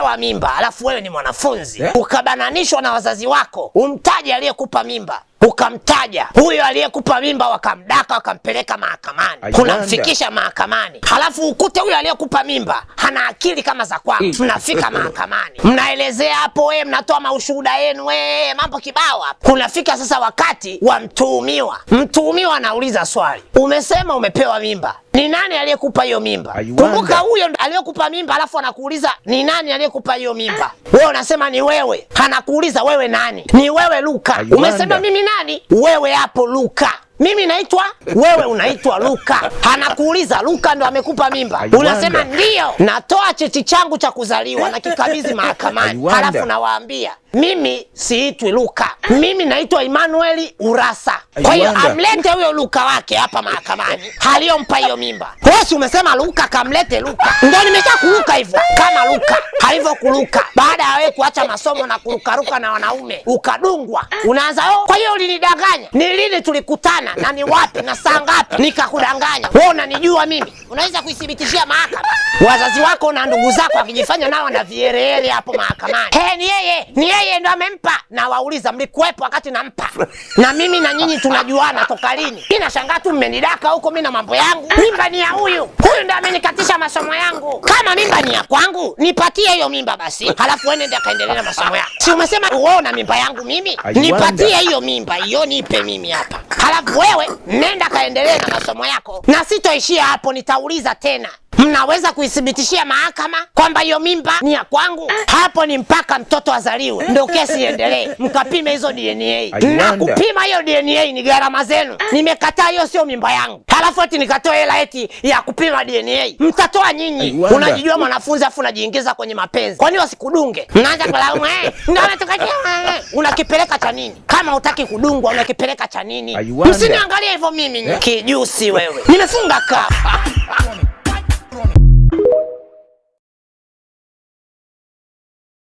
umepewa mimba alafu wewe ni mwanafunzi, ukabananishwa na wazazi wako umtaje aliyekupa mimba, ukamtaja huyo aliyekupa mimba, wakamdaka wakampeleka mahakamani, kunamfikisha mahakamani, halafu ukute huyo aliyekupa mimba hana akili kama za kwako. Mnafika mahakamani, mnaelezea hapo, wewe mnatoa maushuhuda yenu, wewe mambo kibao hapo. Kunafika sasa wakati wa mtuhumiwa. Mtuhumiwa anauliza swali, umesema umepewa mimba, ni nani aliyekupa hiyo mimba? Kumbuka huyo aliyekupa mimba alafu anakuuliza ni nani aliyekupa hiyo mimba. Wewe unasema ni wewe, anakuuliza wewe nani? Ni wewe Luka. Umesema mimi nani? Wewe hapo Luka. Mimi naitwa, wewe unaitwa Luka. Anakuuliza Luka ndo amekupa mimba. Unasema ndio. Natoa cheti changu cha kuzaliwa na kikabidhi mahakamani. Halafu nawaambia mimi siitwi Luka, mimi naitwa Emmanuel Urassa. Kwa hiyo amlete huyo Luka wake hapa mahakamani aliyompa hiyo mimba. Wewe umesema Luka, kamlete Luka. Ndio nimeshakuruka hivyo kama Luka alivyokuruka baada ya wewe kuacha masomo na kurukaruka na wanaume ukadungwa. Unaanza kwa hiyo ulinidanganya. Ni lini tulikutana na ni wapi na saa ngapi nikakudanganya? Wewe unanijua mimi. Unaweza kuithibitishia mahakama? Wazazi wako na ndugu zako wakijifanya nao na vierere hapo mahakamani. Ni yeye ndo amempa. Na wauliza mlikuwepo wakati nampa? Na mimi na nyinyi tunajuana toka lini? Mimi nashangaa tu mmenidaka huko mimi na mambo yangu. Mimba ni ya huyu. Huyu ndo amenikatisha masomo yangu. Kama mimba ni ya kwangu, nipatie hiyo mimba basi. Halafu wewe nenda kaendelea na masomo yako. Si umesema uona mimba yangu mimi? Nipatie hiyo mimba, hiyo nipe mimi hapa. Halafu wewe nenda kaendelea na masomo yako. Na sitoishia hapo, nitauliza tena. Mnaweza kuithibitishia mahakama kwamba hiyo mimba ni ya kwangu? Hapo ni mpaka mtoto azaliwe ndio kesi iendelee, mkapime hizo DNA. Na kupima hiyo DNA ni gharama zenu. Nimekataa, hiyo sio mimba yangu. Halafu eti nikatoa hela eti ya kupima DNA. Mtatoa nyinyi. Unajijua mwanafunzi afu unajiingiza kwenye mapenzi. Kwani wasikudunge? Mnaanza kulaumu ndio ametokaje? Unakipeleka cha nini? Kama hutaki kudungwa unakipeleka cha nini? Msiniangalie hivyo mimi. Kijusi wewe. Nimefunga kaa.